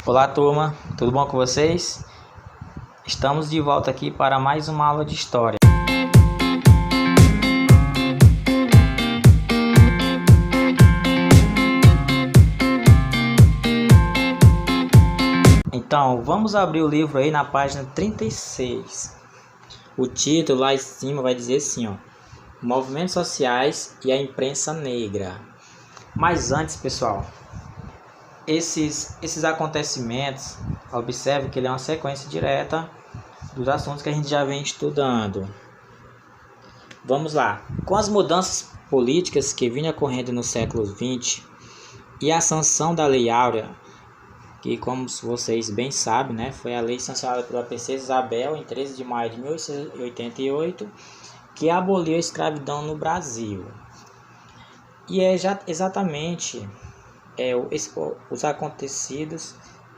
Olá, turma, tudo bom com vocês? Estamos de volta aqui para mais uma aula de história. Então, vamos abrir o livro aí na página 36. O título lá em cima vai dizer assim, ó: Movimentos sociais e a imprensa negra. Mas antes, pessoal, esses acontecimentos, observe que ele é uma sequência direta dos assuntos que a gente já vem estudando. Vamos lá. Com as mudanças políticas que vinham ocorrendo no século XX e a sanção da Lei Áurea, que, como vocês bem sabem, né, foi a lei sancionada pela Princesa Isabel em 13 de maio de 1888, que aboliu a escravidão no Brasil. E é exatamente os acontecidos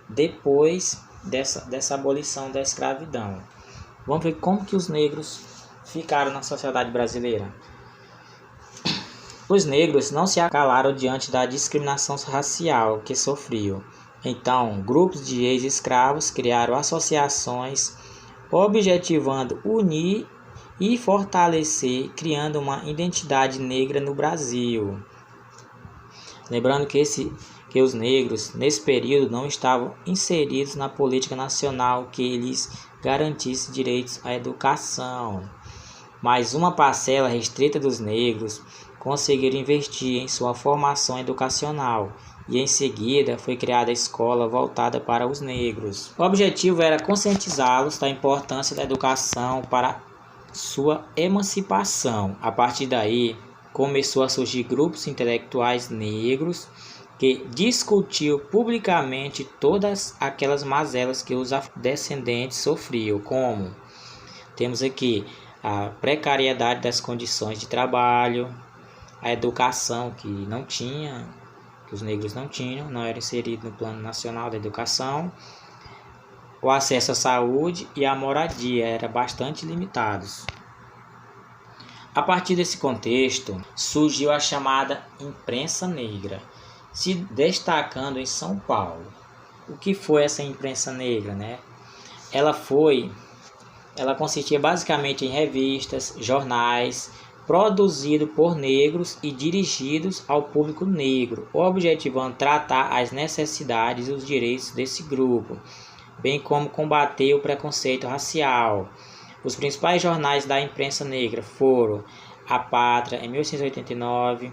depois dessa abolição da escravidão. Vamos ver como que os negros ficaram na sociedade brasileira. Os negros não se acalaram diante da discriminação racial que sofriam. Então, grupos de ex-escravos criaram associações objetivando unir e fortalecer, criando uma identidade negra no Brasil. Lembrando que os negros, nesse período, não estavam inseridos na política nacional que lhes garantisse direitos à educação. Mas uma parcela restrita dos negros conseguiram investir em sua formação educacional e em seguida foi criada a escola voltada para os negros. O objetivo era conscientizá-los da importância da educação para sua emancipação. A partir daí, começou a surgir grupos intelectuais negros que discutiam publicamente todas aquelas mazelas que os descendentes sofriam, como temos aqui a precariedade das condições de trabalho, a educação que os negros não tinham, não era inserido no Plano Nacional da Educação, o acesso à saúde e à moradia eram bastante limitados. A partir desse contexto, surgiu a chamada imprensa negra, se destacando em São Paulo. O que foi essa imprensa negra, né? Ela consistia basicamente em revistas, jornais, produzidos por negros e dirigidos ao público negro, objetivando tratar as necessidades e os direitos desse grupo, bem como combater o preconceito racial. Os principais jornais da imprensa negra foram A Pátria, em 1889,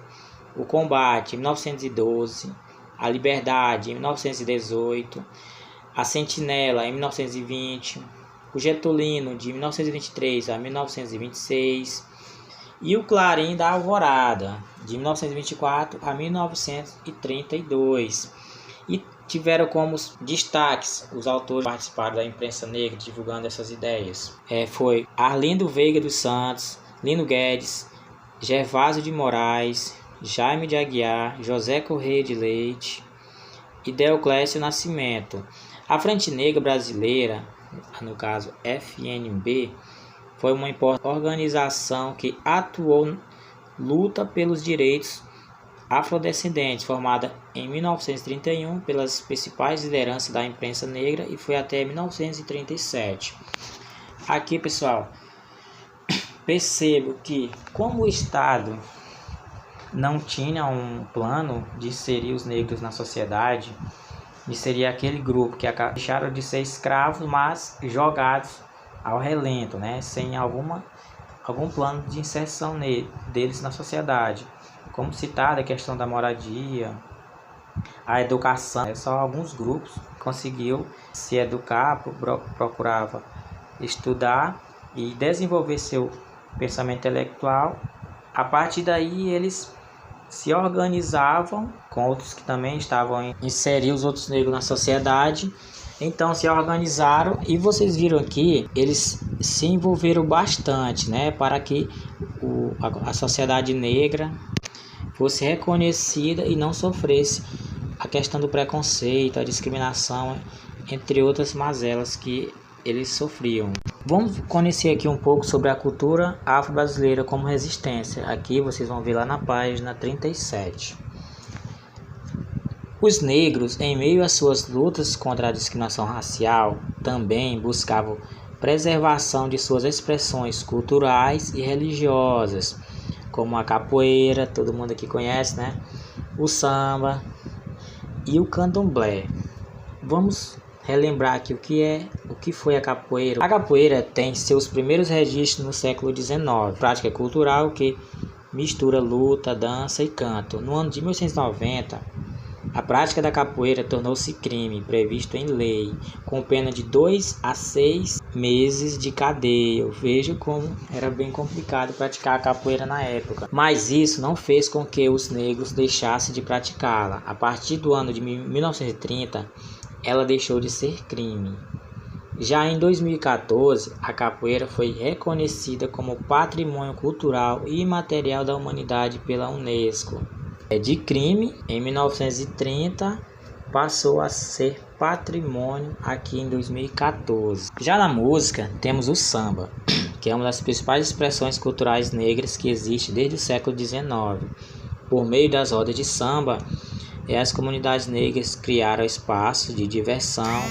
O Combate, em 1912, A Liberdade, em 1918, A Sentinela, em 1920, O Getulino, de 1923 a 1926, e O Clarim da Alvorada, de 1924 a 1932. E tiveram como destaques os autores que participaram da imprensa negra divulgando essas ideias. Foi Arlindo Veiga dos Santos, Lino Guedes, Gervásio de Moraes, Jaime de Aguiar, José Correia de Leite e Deoclésio Nascimento. A Frente Negra Brasileira, no caso FNB, foi uma importante organização que atuou luta pelos direitos afrodescendentes, formada em 1931 pelas principais lideranças da imprensa negra e foi até 1937. Aqui, pessoal, percebo que como o Estado não tinha um plano de inserir os negros na sociedade, de seria aquele grupo que deixaram de ser escravos, mas jogados ao relento, né, sem algum plano de inserção deles na sociedade. Como citada a questão da moradia, a educação, só alguns grupos conseguiu se educar, procurava estudar e desenvolver seu pensamento intelectual. A partir daí eles se organizavam com outros que também estavam inserindo os outros negros na sociedade. Então se organizaram e vocês viram aqui, eles se envolveram bastante, né, para que a sociedade negra fosse reconhecida e não sofresse a questão do preconceito, a discriminação, entre outras mazelas que eles sofriam. Vamos conhecer aqui um pouco sobre a cultura afro-brasileira como resistência. Aqui vocês vão ver lá na página 37. Os negros, em meio às suas lutas contra a discriminação racial, também buscavam preservação de suas expressões culturais e religiosas, como a capoeira, todo mundo aqui conhece, né? O samba e o candomblé. Vamos relembrar aqui o que foi a capoeira. A capoeira tem seus primeiros registros no século XIX, prática cultural que mistura luta, dança e canto. No ano de 1890, a prática da capoeira tornou-se crime, previsto em lei, com pena de 2 a 6 meses de cadeia. Eu vejo como era bem complicado praticar a capoeira na época. Mas isso não fez com que os negros deixassem de praticá-la. A partir do ano de 1930, ela deixou de ser crime. Já em 2014, a capoeira foi reconhecida como Patrimônio Cultural e Imaterial da Humanidade pela Unesco. De crime, em 1930, passou a ser patrimônio aqui em 2014. Já na música, temos o samba, que é uma das principais expressões culturais negras que existe desde o século XIX. Por meio das rodas de samba, as comunidades negras criaram espaços de diversão,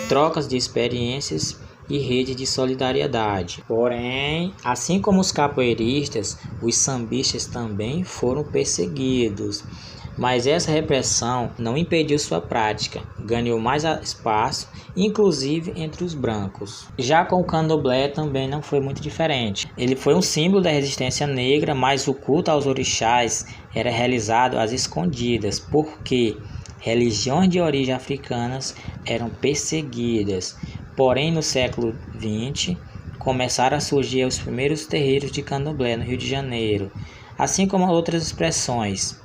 trocas de experiências e rede de solidariedade. Porém, assim como os capoeiristas, os sambistas também foram perseguidos. Mas essa repressão não impediu sua prática, ganhou mais espaço, inclusive entre os brancos. Já com o candomblé também não foi muito diferente. Ele foi um símbolo da resistência negra, mas o culto aos orixás era realizado às escondidas, porque religiões de origem africanas eram perseguidas. Porém, no século XX, começaram a surgir os primeiros terreiros de candomblé no Rio de Janeiro, assim como outras expressões.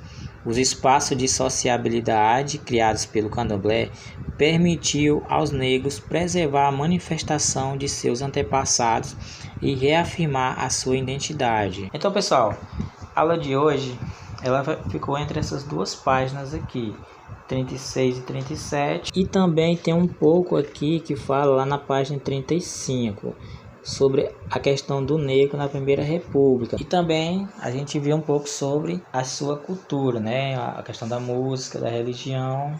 Os espaços de sociabilidade criados pelo candomblé permitiu aos negros preservar a manifestação de seus antepassados e reafirmar a sua identidade. Então, pessoal, a aula de hoje ela ficou entre essas duas páginas aqui, 36 e 37, e também tem um pouco aqui que fala lá na página 35 sobre a questão do negro na Primeira República, e também a gente viu um pouco sobre a sua cultura, né, a questão da música, da religião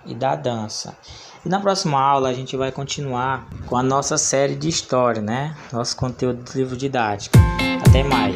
e da dança. E na próxima aula a gente vai continuar com a nossa série de história, né, nosso conteúdo de livro didático. Até mais!